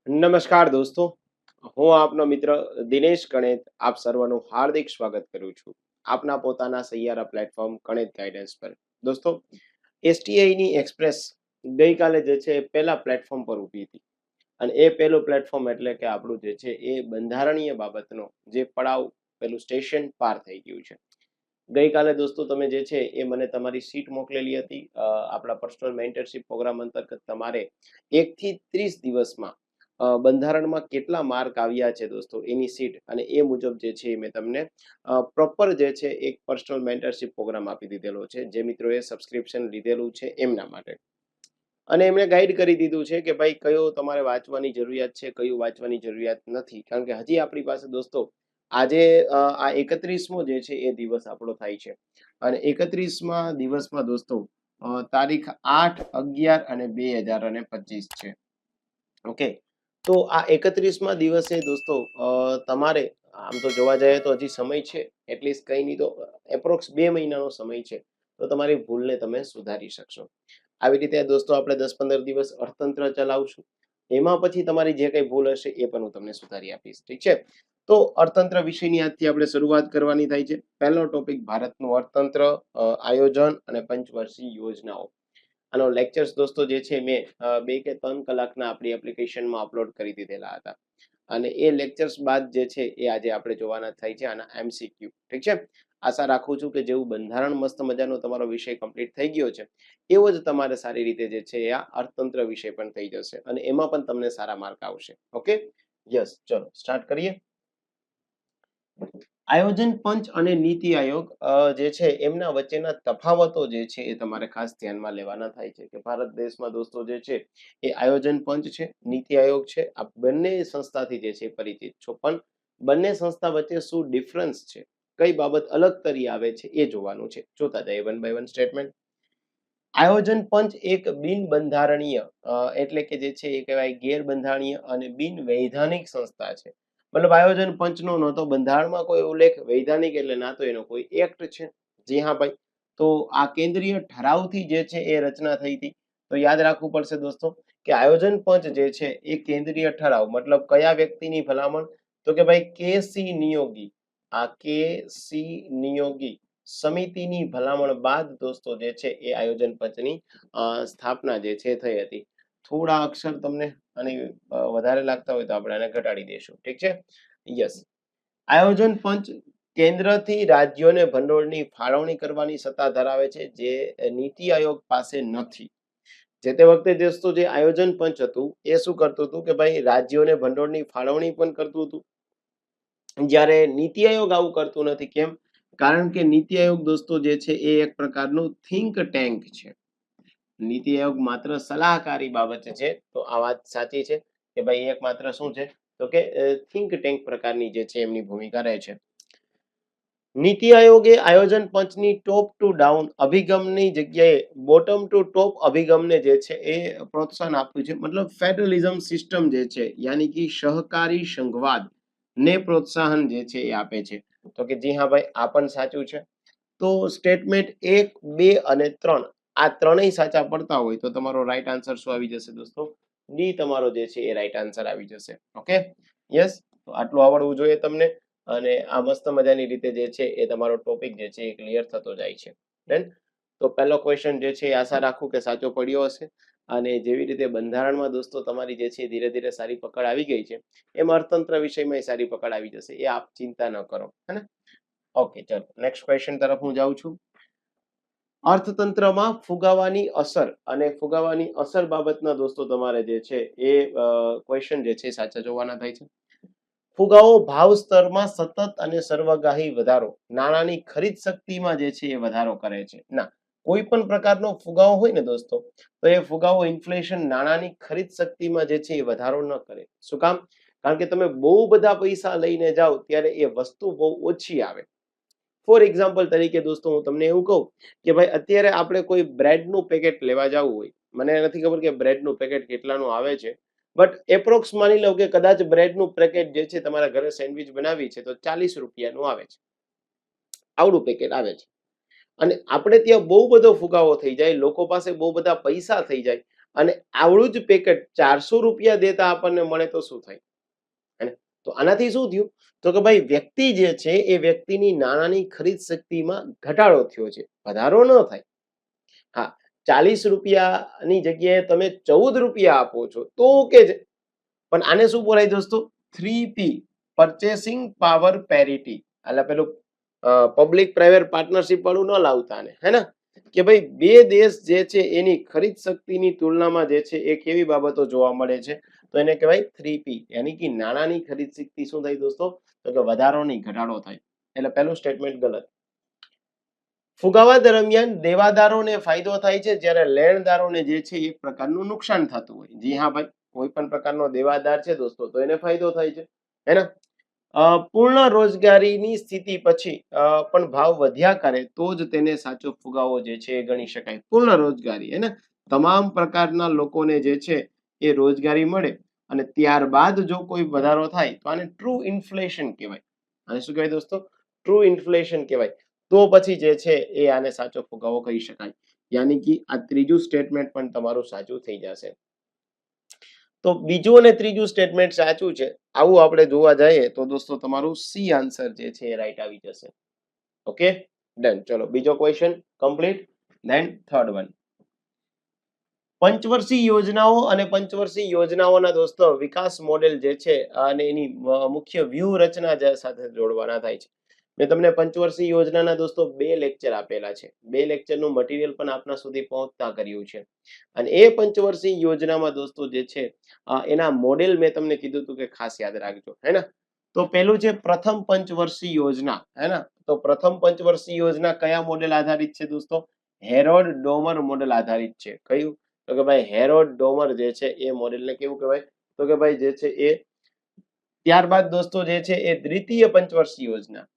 નમસ્કાર દોસ્તો, હું આપનો મિત્ર દિનેશ ગણેત આપ સર્વનું હાર્દિક સ્વાગત કરું છું આપના પોતાના સૈયારા પ્લેટફોર્મ ગણિત ગાઈડન્સ પર. દોસ્તો, એસટીઆઈની એક્સપ્રેસ ગઈકાલે જે છે એ પહેલા પ્લેટફોર્મ પર ઊભી હતી અને એ પહેલું પ્લેટફોર્મ એટલે કે આપણું જે છે એ બંધારણીય બાબતનો જે પડાવ પેલું સ્ટેશન પાર થઈ ગયું છે. ગઈકાલે દોસ્તો તમે જે છે એ મને તમારી સીટ મોકલેલી હતી. આપણા પર્સનલ મેન્ટરશિપ પ્રોગ્રામ અંતર્ગત તમારે 1 થી 30 દિવસમાં બંધારણમાં કેટલા માર્ક આવ્યા છે દોસ્તો એની સીટ, અને એ મુજબ જે છે મેં તમને પ્રોપર જે છે એક પર્સનલ મેન્ટરશિપ પ્રોગ્રામ આપી દીધેલો છે જે મિત્રોએ સબસ્ક્રિપ્શન લીધેલું છે એમના માટે. અને એમણે ગાઈડ કરી દીધું છે કે ભાઈ કયો તમારે વાંચવાની જરૂરિયાત છે, કયું વાંચવાની જરૂરિયાત નથી. કારણ કે હજી આપણી પાસે દોસ્તો આજે આ 31મો જે છે એ દિવસ આપણો થાય છે અને 31મા દિવસમાં દોસ્તો તારીખ 8, 11 અને 2025 છે. ઓકે, તો આ 31મા દિવસે દોસ્તો તમારે આમ તો જોવા જઈએ તો હજી સમય છે, એટલીસ્ટ કંઈ નહીં તો એપ્રોક્સ 2 મહિનાનો સમય છે, તો તમારી ભૂલને તમે સુધારી શકશો. આવી રીતે દોસ્તો આપણે 10-15 દિવસ અર્થતંત્ર ચલાવશું, એમાં પછી તમારી જે કંઈ ભૂલ હશે એ પણ હું તમને સુધારી આપીશ. ઠીક છે? તો અર્થતંત્ર વિષયની આજથી આપણે શરૂઆત કરવાની થાય છે. પહેલો ટોપિક ભારતનું અર્થતંત્ર, આયોજન અને પંચવર્ષીય યોજનાઓ. આનો લેક્ચર્સ દોસ્તો જે છે મેં 2 કે 3 કલાકના આપણી એપ્લિકેશનમાં અપલોડ કરી દીધેલા હતા અને એ લેક્ચર્સ બાદ જે છે એ આજે આપણે જોવાના થાય છે આના એમસીક્યુ. ઠીક છે? આશા રાખું છું કે જેવું બંધારણ મસ્ત મજાનો તમારો વિષય કમ્પ્લીટ થઈ ગયો છે એવો જ તમારે સારી રીતે જે છે આ અર્થતંત્ર વિષય પણ થઈ જશે અને એમાં પણ તમને સારા માર્ક આવશે. ઓકે, યસ, ચલો સ્ટાર્ટ કરીએ. આયોજન પંચ અને નીતિ આયોગ જે છે એમના વચ્ચેના તફાવતો જે છે એ તમારે ખાસ ધ્યાનમાં લેવાના થાય છે કે ભારત દેશમાં દોસ્તો જે છે એ આયોજન પંચ છે, નીતિ આયોગ છે, આ બંને સંસ્થાથી જે છે પરિચિત છો, પણ બંને સંસ્થા વચ્ચે શું ડિફરન્સ છે, કઈ બાબત અલગ તરી આવે છે એ જોવાનું છે. જોતા જઈએ વન બાય વન સ્ટેટમેન્ટ. આયોજન પંચ એક બિન બંધારણીય એટલે કે જે છે એ કહેવાય ગેરબંધારણીય અને બિન વૈધાનિક સંસ્થા છે. મતલબ આયોજન પંચનો ન તો બંધારણમાં કોઈ ઉલ્લેખ, વૈધાનિક એટલે ના તો એનો કોઈ એક્ટ છે. જી હા ભાઈ, તો આ કેન્દ્રીય ઠરાવથી જે છે એ રચના થઈ હતી. તો યાદ રાખવું પડશે દોસ્તો કે આયોજન પંચ જે છે એ કેન્દ્રીય ઠરાવ મતલબ કયા વ્યક્તિની ભલામણ, તો કે ભાઈ કેસી નિયોગી, આ કેસી નિયોગી સમિતિની ભલામણ બાદ દોસ્તો જે છે એ આયોજન પંચની સ્થાપના જે છે થઈ હતી. થોડા અક્ષર તમને અને વધારે લાગતા હોય તો આપણે આને ઘટાડી દઈશું. ઠીક છે? યસ. આયોજન પંચ કેન્દ્રથી રાજ્યોને ભંડોળની ફાળવણી કરવાની સત્તા ધરાવે છે જે નીતિ આયોગ પાસે નથી. જે તે વખતે દોસ્તો જે આયોજન પંચ હતું એ શું કરતું હતું કે ભાઈ રાજ્યોને ભંડોળની ફાળવણી પણ કરતું હતું, જ્યારે નીતિ આયોગ આવું કરતું નથી. કેમ? કારણ કે નીતિ આયોગ દોસ્તો જે છે એ એક પ્રકારનું થિંક ટેન્ક છે. નીતિ આયોગ માત્ર સલાહકારી બાબતે છે. તો આ વાત સાચી છે કે ભાઈ એક માત્ર શું છે તો કે થિંક ટેન્ક પ્રકારની જે છે એમની ભૂમિકા રહે છે. નીતિ આયોગે આયોજન પંચની ટોપ ટુ ડાઉન અભિગમની જગ્યાએ બોટમ ટુ ટોપ અભિગમને જે છે એ પ્રોત્સાહન આપ્યું છે. મતલબ ફેડરલિઝમ સિસ્ટમ જે છે યાની કે સહકારી સંઘવાદ ને પ્રોત્સાહન જે છે એ આપે છે. તો કે જી હા ભાઈ, આ પણ સાચું છે. તો સ્ટેટમેન્ટ 1, 2 અને 3 આ ત્રણેય સાચા પડતા હોય તો તમારો રાઈટ આન્સર શું આવી જશે દોસ્તો? ડી તમારો જે છે એ રાઈટ આન્સર આવી જશે. Okay, yes. તો આટલું આવડવું જોઈએ તમને અને આ મસ્ત મજાની રીતે જે છે એ તમારો ટોપિક જે છે એ ક્લિયર થતો જાય છે. ડન. તો પહેલો ક્વેશ્ચન જે છે એ આશા રાખું કે સાચો પડ્યો હશે અને જેવી રીતે બંધારણમાં દોસ્તો તમારી જે છે ધીરે ધીરે સારી પકડ આવી ગઈ છે એમ અર્થતંત્ર વિષયમાં સારી પકડ આવી જશે, એ આપ ચિંતા ન કરો. હે ને? ઓકે, ચલો નેક્સ્ટ ક્વેશ્ચન તરફ હું જાઉં છું. અર્થતંત્રમાં ફુગાવાની અસર અને ફુગાવાની અસર બાબતના દોસ્તો તમારે જે છે એ ક્વેશ્ચન જે છે સાચા જોવાના થાય છે. ફુગાવો ભાવ સ્તરમાં સતત અને સર્વગાહી વધારો, નાણાંની ખરીદ શક્તિમાં જે છે એ વધારો કરે છે. ના, કોઈ પણ પ્રકારનો ફુગાવો હોય ને દોસ્તો તો એ ફુગાવો ઇન્ફ્લેશન નાણાંની ખરીદ શક્તિમાં જે છે એ વધારો ન કરે. શું કામ? કારણ કે તમે બહુ બધા પૈસા લઈને જાઓ ત્યારે એ વસ્તુ બહુ ઓછી આવે. ફોર એક્ઝામ્પલ તરીકે દોસ્તો હું તમને એવું કહું કે ભાઈ અત્યારે આપણે કોઈ બ્રેડનું પેકેટ લેવા જવું હોય, મને નથી ખબર કે બ્રેડનું પેકેટ કેટલાનું આવે છે, બટ એપ્રોક્સ માની લો કે કદાચ બ્રેડનું પેકેટ જે છે તમારા ઘરે સેન્ડવિચ બનાવી છે તો 40 રૂપિયાનું આવે છે, આવડું પેકેટ આવે છે. અને આપણે ત્યાં બહુ બધો ફુગાવો થઈ જાય, લોકો પાસે બહુ બધા પૈસા થઈ જાય અને આવડું જ પેકેટ 400 રૂપિયા દેતા આપણને મળે તો શું થાય? હેને? તો આનાથી શું થયું? તો કે ભાઈ વ્યક્તિ જે છે એ વ્યક્તિની નાણાંની ખરીદ શક્તિમાં ઘટાડો થયો છે, વધારો ન થાય. હા, 40 રૂપિયાની જગ્યાએ તમે 14 રૂપિયા આપો છો તો ઓકે છે. પણ આને શું બોલાય દોસ્તો? 3P, purchasing power parity. એટલે પેલું પબ્લિક પ્રાઇવેટ પાર્ટનરશિપ વાળું ન લાવતા ને, હે ને? કે ભાઈ બે દેશ જે છે એની ખરીદ શક્તિની તુલનામાં જે છે એ કેવી બાબતો જોવા મળે છે, તો એને કહેવાય 3P, યાની કે નાણાંની ખરીદ શક્તિ શું થાય દોસ્તો? તો કે વધારો નહીં, ઘટાડો થાય. એટલે પહેલું સ્ટેટમેન્ટ ગલત. ફુગાવા દરમિયાન દેવાદારોને ફાયદો થાય છે, જ્યારે લેણદારોને જે છે એક પ્રકારનું નુકસાન થતું હોય. જી હા ભાઈ, કોઈ પણ પ્રકારનો દેવાદાર છે દોસ્તો તો એને ફાયદો થાય છે, હે ને? પૂર્ણ રોજગારીની સ્થિતિ પછી પણ ભાવ વધ્યા કરે તો જ તેને સાચો ફુગાવો જે છે એ ગણી શકાય. પૂર્ણ રોજગારી, હે ને? તમામ પ્રકારના લોકોને જે છે એ રોજગારી મળે અને ત્યારબાદ જો કોઈ વધારો થાય તો આને ટ્રુ ઇન્ફ્લેશન કહેવાય. આને શું કહેવાય દોસ્તો? ટ્રુ ઇન્ફ્લેશન કહેવાય. તો પછી જે છે એ આને સાચો ફુગાવો કહી શકાય. યાની કે આ ત્રીજું સ્ટેટમેન્ટ પણ તમારું સાચું થઈ જશે. તો બીજું અને ત્રીજું સ્ટેટમેન્ટ સાચું છે. આવું આપણે જોવા જઈએ તો દોસ્તો તમારું સી આન્સર જે છે એ રાઈટ આવી જશે. Okay, done. ચલો બીજો question complete. Then third one. પંચવર્ષીય યોજનાઓ અને પંચવર્ષીય યોજનાઓના દોસ્તો વિકાસ મોડેલ જે છે અને એની મુખ્ય વ્યૂહરચના સાથે જોડવાના થાય છે. મેં તમને પંચવર્ષીય યોજનાના દોસ્તો 2 લેક્ચર આપેલા છે. 2 લેક્ચરનું મટીરિયલ પણ આપના સુધી પહોંચતા કર્યું છે. અને એ પંચવર્ષીય યોજનામાં દોસ્તો જે છે એના મોડેલ મેં તમને કીધું હતું કે ખાસ યાદ રાખજો, હે ને? તો પહેલું છે પ્રથમ પંચવર્ષીય યોજના, હે ને? તો પ્રથમ પંચવર્ષીય યોજના કયા મોડેલ આધારિત છે દોસ્તો? હેરોલ્ડ ડોમર મોડેલ આધારિત છે. કયું? તો કે ભાઈ હેરોલ્ડ ડોમર જે છે એ મોડેલને કેવું કહેવાય? તો કે ભાઈ જે છે એ ત્યારબાદ દોસ્તો જે છે એ દ્વિતીય પંચવર્ષીય યોજના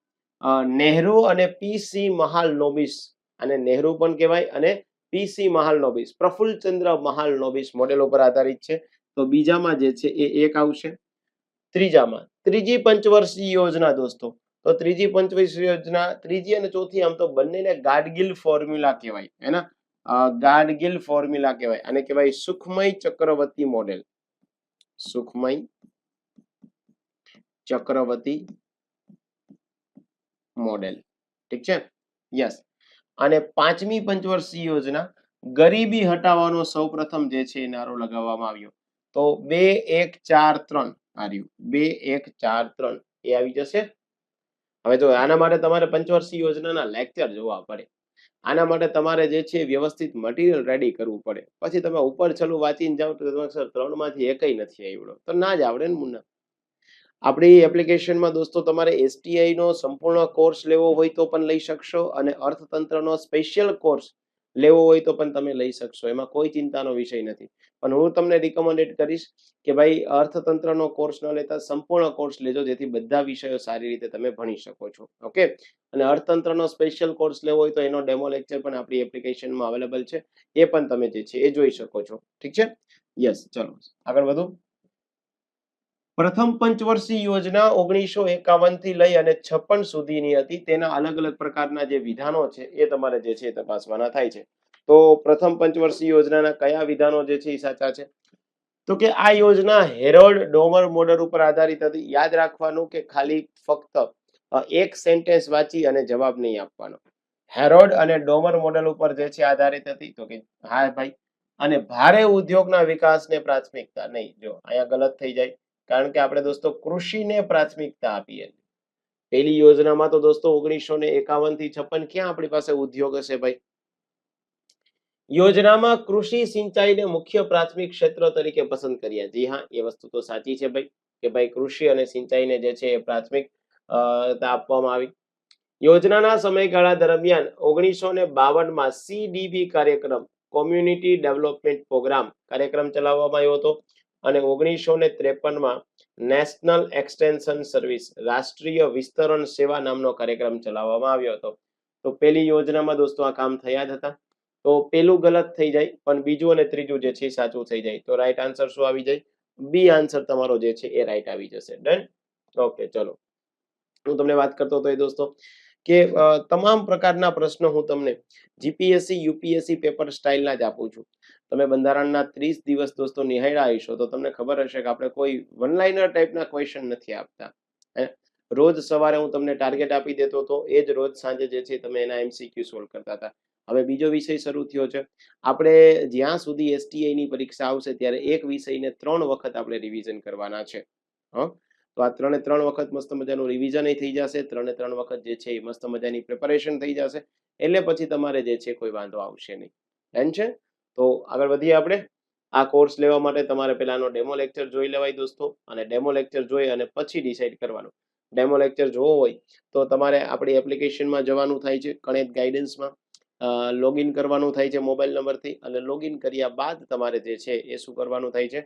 નહેરુ અને પીસી મહાલનોબિસ, અને નહેરુ પણ કહેવાય અને પીસી મહાલનોબિસ, પ્રફુલ્લચંદ્ર મહાલનોબિસ મોડેલ ઉપર આધારિત છે. તો બીજામાં જે છે એ એક આવશે. ત્રીજામાં ત્રીજી પંચવર્ષીય યોજના દોસ્તો, તો ત્રીજી પંચવર્ષીય યોજના, ત્રીજી અને ચોથી આમ તો બંનેને ગાડગિલ ફોર્મ્યુલા કહેવાય, હે ને? ગાડગિલ ફોર્મ્યુલા કહેવાય. આને કહેવાય સુખમય ચક્રવર્તી મોડેલ. સુખમય ચક્રવર્તી મોડેલ, ઠીક છે? યસ. અને પાંચમી પંચવર્ષીય યોજના ગરીબી હટાવવાનો સૌપ્રથમ જે છે નારો લગાવવામાં આવ્યો. તો 2-1-4-3 આવ્યું. 2-1-4-3 એ આવી જશે. હવે જો આના માટે તમારે પંચવર્ષીય યોજનાના લેક્ચર જોવા પડે. આના માટે તમારે જે છે વ્યવસ્થિત મટીરિયલ રેડી કરવું પડે. પછી તમે ઉપર છેલ્લું વાંચીને જાઓ તો તમે સર 3 માંથી એકય નથી આવડ્યો, તો ના જ આવડે ને મુન્ના. આપણી એપ્લિકેશનમાં દોસ્તો તમારે STI નો સંપૂર્ણ કોર્સ લેવો હોય તો પણ લઈ શકશો, અને અર્થતંત્રનો સ્પેશિયલ કોર્સ લેવો હોય તો પણ તમે લઈ શકશો. એમાં કોઈ ચિંતાનો વિષય નથી. પણ હું તમને રિકમેન્ડેડ કરીશ કે ભાઈ અર્થતંત્રનો કોર્સ ન લેતા સંપૂર્ણ કોર્સ લેજો, જેથી બધા વિષયો સારી રીતે તમે ભણી શકો છો. ઓકે, અને અર્થતંત્રનો સ્પેશિયલ કોર્સ લેવો હોય તો એનો ડેમો લેક્ચર પણ આપણી એપ્લિકેશનમાં અવેલેબલ છે. એ પણ તમે જે છે એ જોઈ શકો છો. ઠીક છે? યસ. ચલો આગળ વધો. પ્રથમ પંચવર્ષીય યોજના 1951 થી લઈ અને 56 સુધીની હતી. તેના અલગ અલગ પ્રકારના જે વિધાનો છે એ તમારે જે છે તપાસવાના થાય છે. તો પ્રથમ પંચવર્ષીય યોજનાના કયા વિધાનો જે છે એ સાચા છે? તો કે આ યોજના હેરોલ્ડ ડોમર મોડેલ ઉપર આધારિત હતી. યાદ રાખવાનું કે ખાલી ફક્ત એક સેન્ટેન્સ વાંચી અને જવાબ નહીં આપવાનો. હેરોલ્ડ અને ડોમર મોડેલ ઉપર જે છે આધારિત હતી. તો કે હા ભાઈ. અને ભારે ઉદ્યોગના વિકાસને પ્રાથમિકતા નહીં. જો અહીંયા ગલત થઈ જાય, કારણ કે આપણે દોસ્તો કૃષિને પ્રાથમિકતા આપીએ. પેલી યોજનામાં તો દોસ્તો 1951 થી 56 ક્યાં આપણી પાસે ઉદ્યોગ હશે ભાઈ? યોજનામાં કૃષિ સિંચાઈને મુખ્ય પ્રાથમિક ક્ષેત્ર તરીકે પસંદ કર્યા. જી હા, એ વસ્તુ તો સાચી છે ભાઈ, કે ભાઈ કૃષિ અને સિંચાઈને જે છે એ પ્રાથમિક આપવામાં આવી. યોજનાના સમયગાળા દરમિયાન 1952માં CDP કાર્યક્રમ, કોમ્યુનિટી ડેવલપમેન્ટ પ્રોગ્રામ કાર્યક્રમ ચલાવવામાં આવ્યો હતો. અને 1953માં નેશનલ એક્સટેન્શન સર્વિસ, રાષ્ટ્રીય વિસ્તરણ સેવા નામનો કાર્યક્રમ ચલાવવામાં આવ્યો હતો. તો પેલી યોજનામાં દોસ્તો આ કામ થયા જ હતા. તો પેલું ગલત થઈ જાય, પણ બીજું અને ત્રીજું જે છે સાચું થઈ જાય. તો રાઈટ આન્સર શું આવી જાય? બી આન્સર તમારો જે છે એ રાઈટ આવી જશે. ડન. ઓકે, ચલો હું તમને વાત કરતો હતો એ દોસ્તો કે તમામ પ્રકારના પ્રશ્નો હું તમને GPSC UPSC પેપર સ્ટાઇલના જ આપું છું. તમે બંધારણના 30 દિવસ દોસ્તો નિહાળ્યા હશો તો તમને ખબર હશે કે આપણે કોઈ વન લાઇનર ટાઈપના ક્વેશ્ચન નથી આપતા. રોજ સવારે હું તમને ટાર્ગેટ આપી દેતો હતો, એ જ રોજ સાંજે જે છે તમે એના MCQ સોલ્વ કરતા હતા. હવે બીજો વિષય શરૂ થયો છે. આપણે જ્યાં સુધી STI ની પરીક્ષા આવશે ત્યારે એક વિષયને 3 વખત આપણે રિવિઝન કરવાના છે. તો આ 3 વખત મસ્ત મજાનું રિવિઝન થઈ જશે, 3 વખત જે છે એ મસ્ત મજાની પ્રિપેરેશન થઈ જશે, એટલે પછી તમારે જે છે કોઈ વાંધો આવશે નહીં. ડન છે? તો આગળ વધીએ આપણે. આ કોર્સ લેવા માટે તમારે પહેલાનો ડેમો લેક્ચર જોઈ લેવાય દોસ્તો, અને ડેમો લેક્ચર જોઈ અને પછી ડિસાઈડ કરવાનું. ડેમો લેક્ચર જોવો હોય તો તમારે આપણી એપ્લિકેશનમાં જવાનું થાય છે, કનેક્ટ ગાઈડન્સમાં લોગિન કરવાનું થાય છે મોબાઈલ નંબરથી, અને લોગિન કર્યા બાદ તમારે જે છે એ શું કરવાનું થાય છે,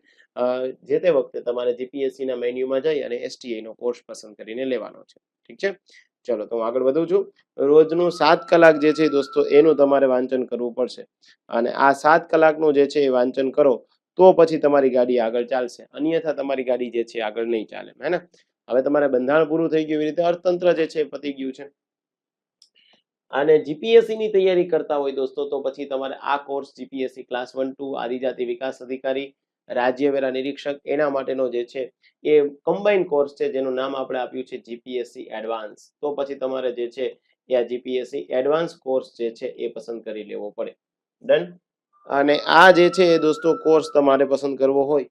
જે તે વખતે તમારે GPSC ના મેન્યુમાં જઈ અને STI નો કોર્સ પસંદ કરીને લેવાનો છે. ઠીક છે? ચલો તો હું આગળ વધું છું. રોજનું 7 કલાક જે છે દોસ્તો એનું તમારે વાંચન કરવું પડશે, અને આ 7 કલાકનું જે છે એ વાંચન કરો તો પછી તમારી ગાડી આગળ ચાલશે, અન્યથા તમારી ગાડી જે છે આગળ નહીં ચાલે. હે ને? હવે તમારે બંધારણ પૂરું થઈ ગયું, એવી રીતે અર્થતંત્ર જે છે પતી ગયું છે. અને GPSC ની તૈયારી કરતા હોય દોસ્તો તો પછી તમારે આ કોર્સ GPSC ક્લાસ 1 2 આદિજાતિ વિકાસ અધિકારી, રાજ્ય વેરા નિરીક્ષક, એના માટેનો જે છે એ કમ્બાઈન કોર્સ છે, જેનું નામ આપણે આપ્યું છે GPSC એડવાન્સ. તો પછી તમારે જે છે એ આ GPSC એડવાન્સ કોર્સ જે છે એ પસંદ કરી લેવો પડે. ડન? અને આ જે છે એ દોસ્તો કોર્સ તમારે પસંદ કરવો હોય,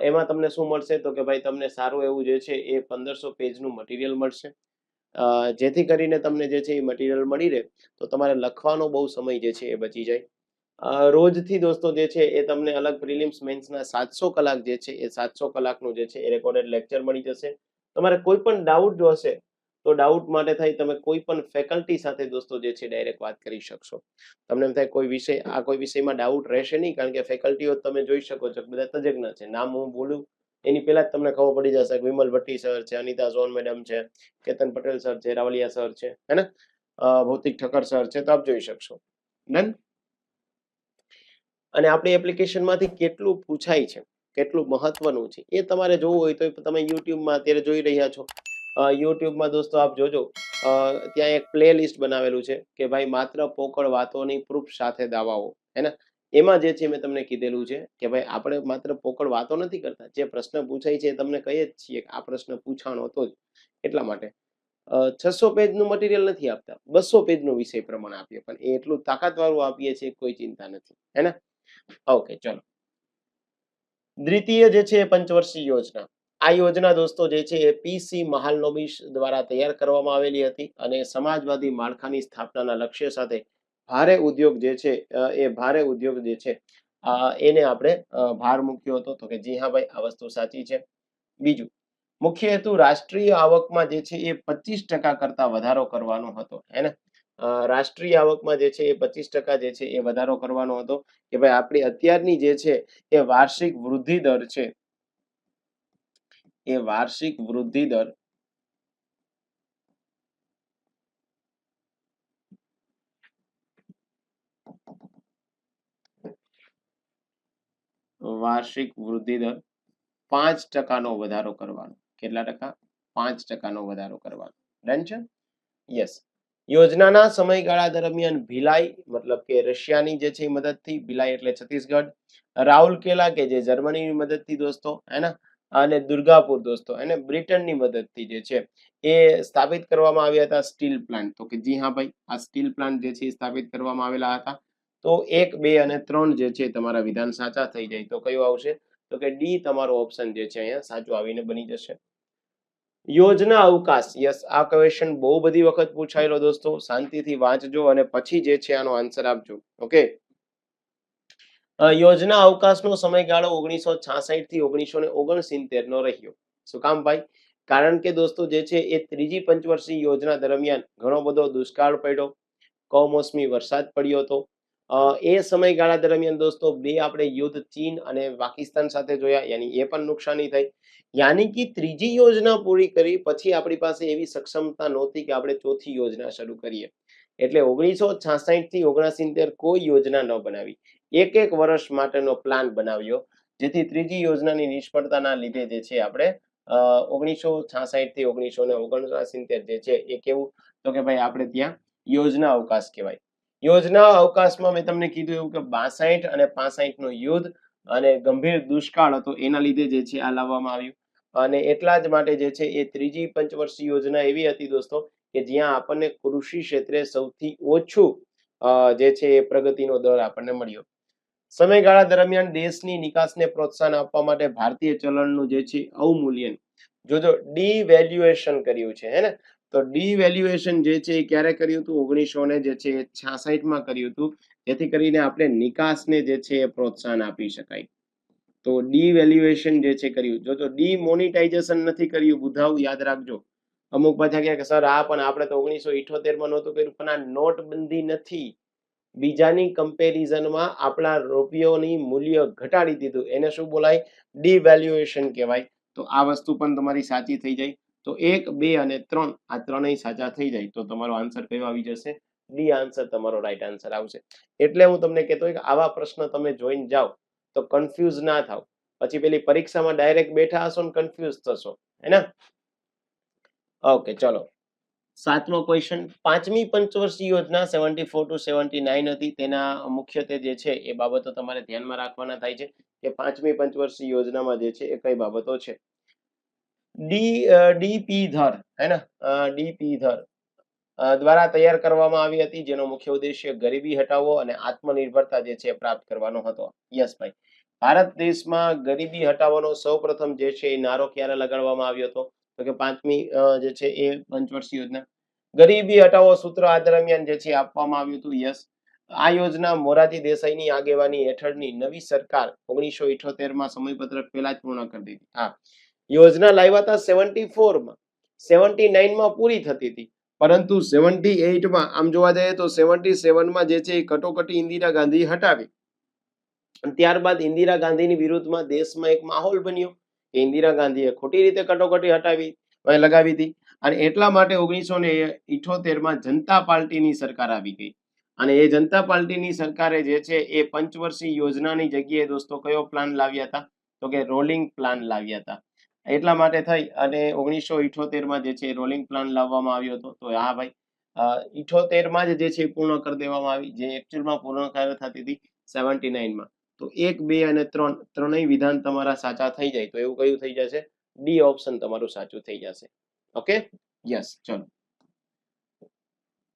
એમાં તમને શું મળશે તો કે ભાઈ તમને સારું એવું જે છે એ 1500 પેજનું મટીરિયલ મળશે. જેથી કરીને તમને જે છે એ મટીરિયલ મળી રહે તો તમારે લખવાનો બહુ સમય જે છે એ બચી જાય. રોજથી દોસ્તો જે છે એ તમને અલગ પ્રિલિમ્સ મેન્સના 700 કલાક જે છે એ 700 કલાકનું જે છે એ રેકોર્ડેડ લેક્ચર મળી જશે. તમારે કોઈ પણ ડાઉટ જો હશે તો ડાઉટ માટે થઈ તમે કોઈ પણ ફેકલ્ટી સાથે દોસ્તો જે છે ડાયરેક્ટ વાત કરી શકશો. તમને એમ થાય કોઈ વિષયમાં ડાઉટ રહેશે નહીં, કારણ કે ફેકલ્ટીઓ તમે જોઈ શકો છો બધા તજજ્ઞ છે. નામ હું બોલું એની પહેલા જ તમને ખબર પડી જશે કે વિમલ ભટ્ટી સર છે, અનિતા ઝોન મેડમ છે, કેતન પટેલ સર છે, રાવલિયા સર છે, હે ને, ભૌતિક ઠક્કર સર છે, તો આપ જોઈ શકશો. ડન? અને આપણી એપ્લિકેશનમાંથી કેટલું પૂછાય છે, કેટલું મહત્વનું છે, એ તમારે જોવું હોય તો તમે યુટ્યુબમાં અત્યારે જોઈ રહ્યા છો. યુટ્યુબમાં દોસ્તો આપ જોજો, ત્યાં એક પ્લે લિસ્ટ બનાવેલું છે કે ભાઈ માત્ર પોકળ વાતોની પ્રૂફ સાથે દાવાઓ, હે ને. એમાં જે છે મેં તમને કીધેલું છે કે ભાઈ આપણે માત્ર પોકળ વાતો નથી કરતા, જે પ્રશ્ન પૂછાય છે તમને કહીએ જ છીએ કે આ પ્રશ્ન પૂછાણો હતો જ. એટલા માટે 600 પેજનું મટીરિયલ નથી આપતા, 200 પેજનો વિષય પ્રમાણે આપીએ, પણ એ એટલું તાકાતવાળું આપીએ છીએ, કોઈ ચિંતા નથી. હે ને? ઓકે, ચલો. દ્વિતીય જે છે પંચવર્ષીય યોજના. આ યોજના દોસ્તો જે છે એ PC મહાલનોબિસ દ્વારા તૈયાર કરવામાં આવેલી હતી, અને સમાજવાદી માળખાની સ્થાપનાના લક્ષ્ય સાથે ભારે ઉદ્યોગ જે છે એ ભારે ઉદ્યોગ જે છે એને આપણે ભાર મૂક્યો હતો. તો કે જી હા ભાઈ, આ વસ્તુ સાચી છે. બીજું, મુખ્ય હેતુ રાષ્ટ્રીય આવકમાં જે છે એ 25% કરતા વધારો કરવાનો હતો. હે ને? રાષ્ટ્રીય આવકમાં જે છે એ 25% જે છે એ વધારો કરવાનો હતો, કે ભાઈ આપણી અત્યારની જે છે એ વાર્ષિક વૃદ્ધિ દર છે, એ વાર્ષિક વૃદ્ધિ દર વાર્ષિક વૃદ્ધિ દર 5% વધારો કરવાનો. કેટલા ટકા? 5% વધારો કરવાનો. ડન છે? યસ. યોજનાના સમયગાળા દરમિયાન ભિલાઈ મતલબ કે રશિયાની જે છે મદદથી, ભિલાઈ એટલે છત્તીસગઢ, રાઉરકેલા કે જે જર્મનીની મદદથી દોસ્તો, હે ને, અને દુર્ગાપુર દોસ્તો અને બ્રિટનની મદદથી જે છે એ સ્થાપિત કરવામાં આવ્યા હતા સ્ટીલ પ્લાન્ટ. તો કે જી હા ભાઈ, આ સ્ટીલ પ્લાન્ટ જે છે એ સ્થાપિત કરવામાં આવેલા હતા. તો 1 2 અને 3 જે છે તમારા વિધાન સાચા થઈ જાય તો કયું આવશે? તો કે ડી તમારો ઓપ્શન જે છે અહીંયા સાચું આવીને બની જશે. યોજના અવકાશ. યસ, આ ક્વેશ્ચન બહુ બધી વખત પૂછાયેલો દોસ્તો, શાંતિથી વાંચજો અને પછી જે છે આનો આન્સર આપજો. ઓકે. યોજના અવકાશનો સમયગાળો 1966 થી 1969 નો રહ્યો. શું કામ ભાઈ? કારણ કે દોસ્તો જે છે એ ત્રીજી પંચવર્ષીય યોજના દરમિયાન ઘણો બધો દુષ્કાળ પડ્યો, કમોસમી વરસાદ પડ્યો હતો. એ સમયગાળા દરમિયાન દોસ્તો બે આપણે યુદ્ધ ચીન અને પાકિસ્તાન સાથે જોયા, યાની એ પણ નુકસાની થઈ. યાની કે ત્રીજી યોજના પૂરી કરી પછી આપણી પાસે એવી સક્ષમતા નહોતી કે આપણે ચોથી યોજના શરૂ કરીએ. એટલે 1966 થી 69 કોઈ યોજના ન બનાવી, એક વર્ષ માટેનો પ્લાન બનાવ્યો, જેથી ત્રીજી યોજનાની નિષ્ફળતાના લીધે જે છે આપણે 1966 થી 1969 જે છે એ કેવું? તો કે ભાઈ આપણે ત્યાં યોજના અવકાશ કહેવાય. યોજના અવકાશમાં મેં તમને કીધું એવું કે 62 અને 65 નું યુદ્ધ અને ગંભીર દુષ્કાળ હતો, એના લીધે જે છે આ લાવવામાં આવ્યું. અને એટલા જ માટે જે છે એ ત્રીજી પંચવર્ષીય યોજના એવી હતી દોસ્તો કે જ્યાં આપણને કૃષિ ક્ષેત્રે સૌથી ઓછું જે છે એ પ્રગતિનો દર આપણને મળ્યો. સમયગાળા દરમિયાન દેશની નિકાસને પ્રોત્સાહન આપવા માટે ભારતીય ચલણનું જે છે અવમૂલ્યન, જોજો ડીવેલ્યુએશન કર્યું છે, હે ને? તો ડીવેલ્યુએશન જે છે એ ક્યારે કર્યું હતું? 1966 માં કર્યું હતું, જેથી કરીને આપણે નિકાસને જે છે એ પ્રોત્સાહન આપી શકાય. તો ડીવેલ્યુએશન જે છે કર્યું. જોજો ડીમોનિટાઇઝેશન નથી કર્યું, બુધાવ યાદ રાખજો. અમુક પાછા કહે કે સર આ પણ આપણે તો 1978 માં નહોતું કર્યું, પણ આ નોટબંધી નથી. બીજાની કમ્પેરિઝનમાં આપણા રૂપિયોની મૂલ્ય ઘટાડી દીધું, એને શું બોલાય? ડીવેલ્યુએશન કહેવાય. તો આ વસ્તુ પણ તમારી સાચી થઈ જાય. તો 1, 2 અને 3 આ ત્રણેય સાચા થઈ જાય તો તમારો આન્સર કયો આવી જશે? ડી આન્સર તમારો રાઈટ આન્સર આવશે. એટલે હું તમને કહેતો હોય કે આવા પ્રશ્ન તમે જોઈને જાઓ તો કન્ફ્યુઝ ના થાવ. પછી પેલી પરીક્ષામાં ડાયરેક્ટ બેઠા હશો ને કન્ફ્યુઝ થશો, હે ને? ઓકે, ચલો. 7મો ક્વેશ્ચન, પાંચમી પંચવર્ષીય યોજના 74 to 79 હતી. તેના મુખ્યત્વે જે છે એ બાબતો તમારે ધ્યાનમાં રાખવાના થાય છે કે પાંચમી પંચવર્ષીય યોજનામાં જે છે એ કઈ બાબતો છે. ડીપી ધર, હે ને? ડીપી ધર દ્વારા તૈયાર કરવામાં આવી હતી, જેનો મુખ્ય ઉદ્દેશ્ય ગરીબી હટાવવો અને આત્મનિર્ભરતા જે છે પ્રાપ્ત કરવાનો હતો. યસ ભાઈ, ભારત દેશમાં ગરીબી હટાવવાનો સૌપ્રથમ જે છે એ નારો ક્યારે લગાડવામાં આવ્યો હતો? તો કે પાંચમી જે છે એ પંચવર્ષીય યોજના. ગરીબી હટાવો સૂત્ર આ દરમિયાન જે છે આપવામાં આવ્યું હતું. યસ, આ યોજના મોરારજી દેસાઈની આગેવાની હેઠળની નવી સરકાર 1978 માં સમયપત્રક પહેલા જ પૂર્ણ કરી દીધી. હા, યોજના લાવ્યા હતા 74 માં, 79 માં પૂરી થતી હતી, પરંતુ 78 માં આમ જોવા જઈએ તો 77 માં જે છે એ કટોકટી ઇન્દિરા ગાંધી હટાવી. ત્યારબાદ ઇન્દિરા ગાંધીની વિરુદ્ધમાં દેશમાં એક માહોલ બન્યો કે ઇન્દિરા ગાંધીએ ખોટી રીતે કટોકટી હટાવી લગાવી હતી, અને એટલા માટે 1978 માં જનતા પાર્ટીની સરકાર આવી ગઈ. અને એ જનતા પાર્ટીની સરકારે જે છે એ પંચવર્ષીય યોજનાની જગ્યાએ દોસ્તો કયો પ્લાન લાવ્યા હતા? તો કે રોલિંગ પ્લાન લાવ્યા હતા. એટલા માટે થઈ અને 1978 માં જે છે રોલિંગ પ્લાન લાવવામાં આવ્યો હતો. તો હા ભાઈ, 78 માં જે છે પૂર્ણ કરી દેવામાં આવી, જે એકચ્યુઅલમાં પૂર્ણ થતી હતી 79 માં. તો 1, 2 અને 3 ત્રણેય વિધાન તમારા સાચા થઈ જાય તો એવું કયું થઈ જશે? ડી ઓપ્શન તમારું સાચું થઈ જશે. Okay, yes. ચલો,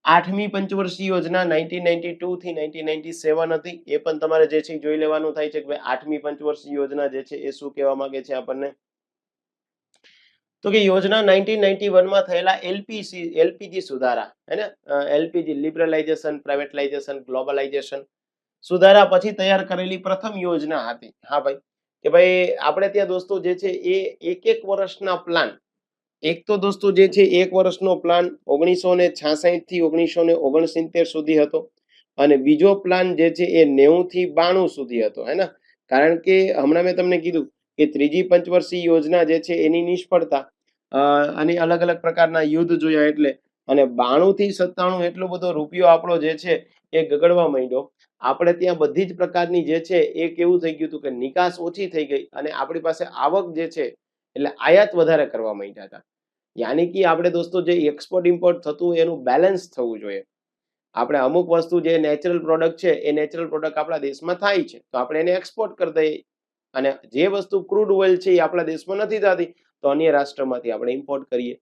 આઠમી પંચવર્ષીય યોજના 1992 થી 1997 હતી. એ પણ તમારે જે છે જોઈ લેવાનું થાય છે કે ભાઈ આઠમી પંચવર્ષીય યોજના જે છે એ શું કહેવા માંગે છે આપણને? તો કે યોજના 1991 માં થયેલા એલપીજી સુધારા, હે ને? એલપીજી લિબરલાઇઝેશન, પ્રાઇવેટલાઇઝેશન, ગ્લોબલાઇઝેશન સુધારા પછી તૈયાર કરેલી પ્રથમ યોજના હતી. હા ભાઈ, કે ભાઈ આપણે ત્યાં દોસ્તો જે છે એ એક વર્ષના પ્લાન, એક તો દોસ્તો જે છે 1 વર્ષનો પ્લાન 1966 થી 1969 સુધી હતો, અને બીજો પ્લાન જે છે એ 90 થી 92 સુધી હતો, હે ને? કારણ કે હમણાં મેં તમને કીધું કે ત્રીજી પંચવર્ષીય યોજના જે છે એની નિષ્ફળતા અને અલગ અલગ પ્રકારના યુદ્ધ જોયા એટલે, અને 92 થી 97 એટલો બધો રૂપિયો આપણો જે છે એ ગગડવા માંડ્યો. આપણે ત્યાં બધી જ પ્રકારની જે છે એ કેવું થઈ ગયું હતું કે નિકાસ ઓછી થઈ ગઈ અને આપણી પાસે આવક જે છે એટલે આયાત વધારે કરવા માંડ્યા હતા. યાની કે આપણે દોસ્તો જે એક્સપોર્ટ ઇમ્પોર્ટ થતું એનું બેલેન્સ થવું જોઈએ. આપણે અમુક વસ્તુ જે નેચરલ પ્રોડક્ટ છે એ નેચરલ પ્રોડક્ટ આપણા દેશમાં થાય છે તો આપણે એને એક્સપોર્ટ કરી દઈએ, અને જે વસ્તુ ક્રૂડ ઓઇલ છે એ આપણા દેશમાં નથી થતી તો અન્ય રાષ્ટ્રમાંથી આપણે ઇમ્પોર્ટ કરીએ.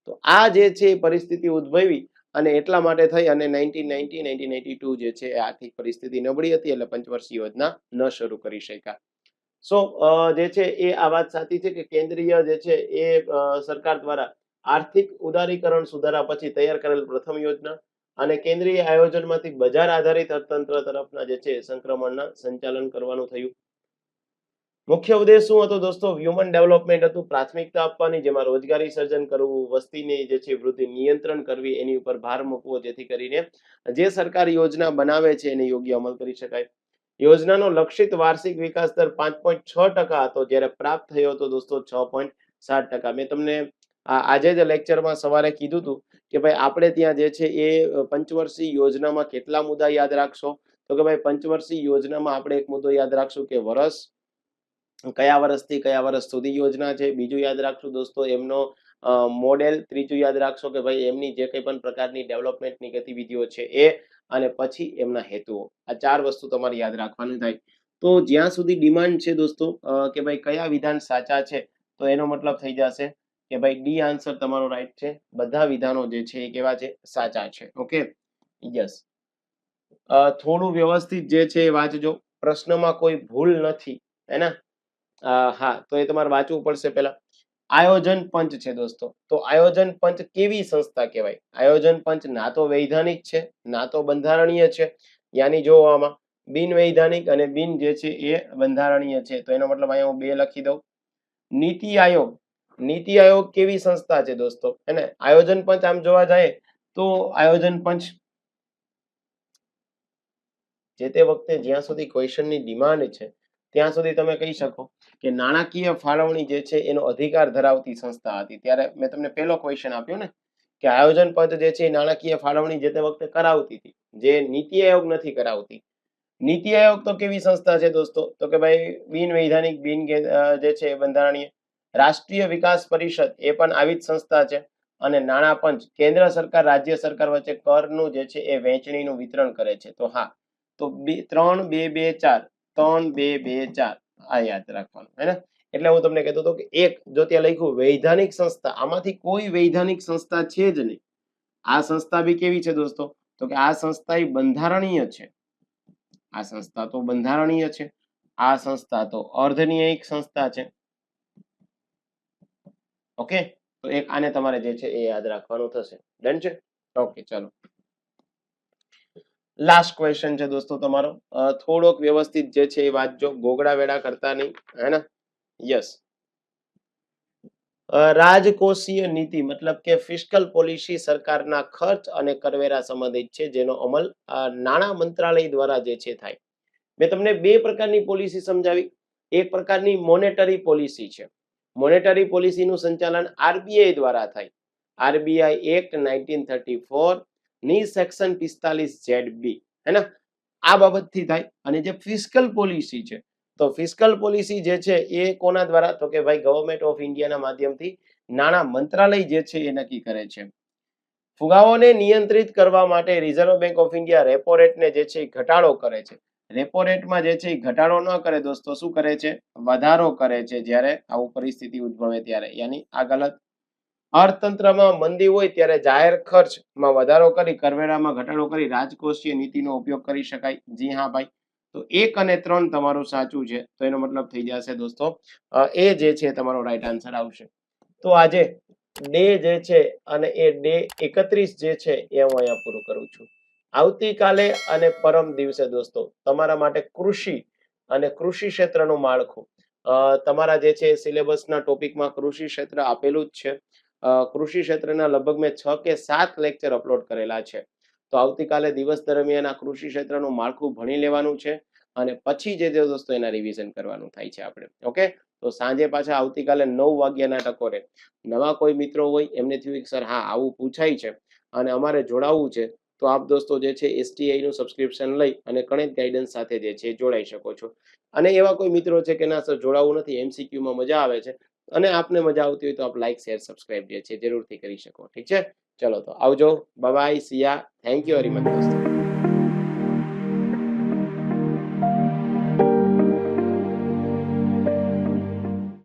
તો આ જે છે પરિસ્થિતિ ઉદ્ભવી અને એટલા માટે થઈ અને 1992 જે છે આર્થિક પરિસ્થિતિ નબળી હતી એટલે પંચવર્ષીય યોજના ન શરૂ કરી શક્યા. સો જે છે એ આ વાત સાચી છે કે કેન્દ્રીય જે છે એ સરકાર દ્વારા આર્થિક ઉદારીકરણ સુધારા પછી તૈયાર કરેલ પ્રથમ યોજના, અને કેન્દ્રીય આયોજનમાંથી બજાર આધારિત અર્થતંત્ર તરફના જે છે સંક્રમણના સંચાલન કરવાનું થયું. મુખ્ય ઉદ્દેશ શું હતો દોસ્તો? હ્યુમન ડેવલપમેન્ટ હતું, પ્રાથમિકતા આપવાની, જેમાં રોજગારી સર્જન કરવું, વસ્તીની જે છે વૃદ્ધિ નિયંત્રણ કરવી, એની ઉપર ભાર મૂકવો, જેથી કરીને જે સરકાર યોજના બનાવે છે એને યોગ્ય અમલ કરી શકાય. યોજનાનો લક્ષિત વાર્ષિક વિકાસ દર 5.6% હતો, જ્યારે પ્રાપ્ત થયો હતો દોસ્તો 6.7%. મેં તમને આજે જ લેક્ચરમાં સવારે કીધું હતું કે ભાઈ આપણે ત્યાં જે છે એ પંચવર્ષીય યોજનામાં કેટલા મુદ્દા યાદ રાખશો? તો કે ભાઈ પંચવર્ષીય યોજનામાં આપણે એક મુદ્દો યાદ રાખશું કે વર્ષ, કયા વર્ષથી કયા વર્ષ સુધી યોજના છે. બીજું યાદ રાખશું દોસ્તો એમનો મોડેલ. ત્રીજું યાદ રાખશો કે ભાઈ એમની જે કંઈ પણ પ્રકારની ડેવલપમેન્ટની ગતિવિધિઓ છે એ અને પછી એમના હેતુઓ. આ 4 વસ્તુ તમારે યાદ રાખવાની થાય. તો જ્યાં સુધી ડિમાન્ડ છે દોસ્તો કે ભાઈ કયા વિધાન સાચા છે, તો એનો મતલબ થઈ જશે કે ભાઈ ડી આન્સર તમારો રાઈટ છે. બધા વિધાનો જે છે એ કેવા છે? સાચા છે. Okay, yes. થોડું વ્યવસ્થિત જે છે એ વાંચજો. પ્રશ્નમાં કોઈ ભૂલ નથી, હે ને? હા, તો એ તમારે વાંચવું પડશે પહેલા. આયોજન પંચ છે દોસ્તો. તો આયોજન પંચ કેવી સંસ્થા કહેવાય? આયોજન પંચ ના તો વૈધાનિક છે, ના તો બંધારણીય છે. યાની જો આમાં બિન વૈધાનિક અને બિન જે છે એ બંધારણીય છે. તો એનો મતલબ અહીંયા હું 2 લખી દઉં. નીતિ આયોગ. નીતિ આયોગ કેવી સંસ્થા છે દોસ્તો? હે આયોજન પંચ આમ જોવા જાય તો આયોજન પંચ જે તે વખતે જ્યાં સુધી ક્વેશ્ચનની ડિમાન્ડ છે ત્યાં સુધી તમે કહી શકો કે નાણાકીય ફાળવણી જે છે એનો અધિકાર ધરાવતી સંસ્થા હતી. ત્યારે મેં તમને પહેલો ક્વેશ્ચન આપ્યો ને કે આયોજન પંચ જે છે નાણાકીય ફાળવણી જે તે વખતે કરાવતી હતી, જે નીતિ આયોગ નથી કરાવતી. નીતિ આયોગ તો કેવી સંસ્થા છે દોસ્તો? તો કે ભાઈ બિન વૈધાનિક, બિન જે છે બંધારણીય. રાષ્ટ્રીય વિકાસ પરિષદ એ પણ આવી જ સંસ્થા છે. અને નાણાં પંચ કેન્દ્ર સરકાર રાજ્ય સરકાર વચ્ચે કરનું જે છે એ વહેંચણીનું વિતરણ કરે છે. તો હા, તો 3-2-2-4 3-2-2-4 આ યાદ રાખવાનું, હે ને? એટલે હું તમને કહેતો હતો કે એક જો ત્યાં લખ્યું વૈધાનિક સંસ્થા, આમાંથી કોઈ વૈધાનિક સંસ્થા છે જ નહીં. આ સંસ્થા બી કેવી છે દોસ્તો? તો કે આ સંસ્થા એ બંધારણીય છે. આ સંસ્થા તો બંધારણીય છે. આ સંસ્થા તો અર્ધન્યાયિક સંસ્થા છે. ઓકે, તો એક આને તમારે જે છે એ યાદ રાખવાનું થશે. ડન છે? ઓકે, ચલો. લાસ્ટ ક્વેશ્ચન છે દોસ્તો તમારો. થોડોક વ્યવસ્થિત જે છે એ વાંચજો, ગોગડા વેડા કરતા નહીં, હે ને? યસ. રાજકોષીય નીતિ મતલબ કે ફિસ્કલ પોલિસી સરકારના ખર્ચ અને કરવેરા સંબંધિત છે, જેનો અમલ નાણાં મંત્રાલય દ્વારા જે છે થાય. મેં તમને 2 પ્રકારની પોલિસી સમજાવી. એક પ્રકારની મોનેટરી પોલિસી છે. મોનેટરી પોલિસીનું સંચાલન આરબીઆઈ દ્વારા થાય. આરબીઆઈ એક્ટ 1934 ની સેક્શન 45 ZB, હે ને? આ બાબતથી થાય. અને જે ફિસ્કલ પોલિસી છે, તો ફિસ્કલ પોલિસી જે છે એ કોના દ્વારા? તો કે ભાઈ ગવર્નમેન્ટ ઓફ ઇન્ડિયાના માધ્યમથી નાણાં મંત્રાલય જે છે એ નક્કી કરે છે. ફુગાવાને નિયંત્રિત કરવા માટે reserve bank of India repo રેટને જે છે ઘટાડો કરે છે. રેપો રેટમાં જે છે ઘટાડો ન કરે દોસ્તો, શું કરે છે? વધારો કરે છે જ્યારે આવું પરિસ્થિતિ ઉદ્ભવે ત્યારે. યાની આ ગલત. અર્થતંત્રમાં મંદી હોય ત્યારે જાહેર ખર્ચમાં વધારો કરી કરવેરામાં ઘટાડો કરી રાજકોષીય નીતિનો ઉપયોગ કરી શકાય. જી હા ભાઈ. તો 1 અને 3 તમારું સાચું છે. તો એનો મતલબ થઈ જશે દોસ્તો એ જે છે તમારો રાઈટ આન્સર આવશે. તો આજે ડે જે છે અને એ ડે 31 જે છે એ હું અહીંયા પૂરું કરું છું. આવતીકાલે અને પરમ દિવસે દોસ્તો તમારા માટે કૃષિ અને કૃષિ ક્ષેત્રનું માળખું, તમારા જે છે સિલેબસના ટોપિકમાં કૃષિ ક્ષેત્ર આપેલું જ છે. કૃષિ ક્ષેત્રના લગભગ મેં 6 કે 7 લેક્ચર અપલોડ કરેલા છે. તો આવતીકાલે દિવસ દરમિયાન આ કૃષિ ક્ષેત્રનું માળખું ભણી લેવાનું છે અને પછી જે દોસ્તો એના રિવિઝન કરવાનું થાય છે આપણે. ઓકે, તો સાંજે પાછા આવતીકાલે 9 વાગ્યાના ટકોરે નવા કોઈ મિત્રો હોય એમને થયું સર હા આવું પૂછાય છે અને અમારે જોડાવવું છે, તો આપ દોસ્તો જે છે એસટીઆઈ નું સબસ્ક્રિપ્શન લઈ અને કનેક્ટ ગાઈડન્સ સાથે જે છે જોડાઈ શકો છો. અને એવા કોઈ મિત્રો છે કે ના સર જોડાવવું નથી, એમસીક્યુ માં મજા આવે છે અને આપને મજા આવતી હોય તો આપ લાઈક શેર સબસ્ક્રાઇબ જે છે જરૂરથી કરી શકો. ઠીક છે, ચલો તો આવજો, bye bye, Siya, thank you very much દોસ્તો.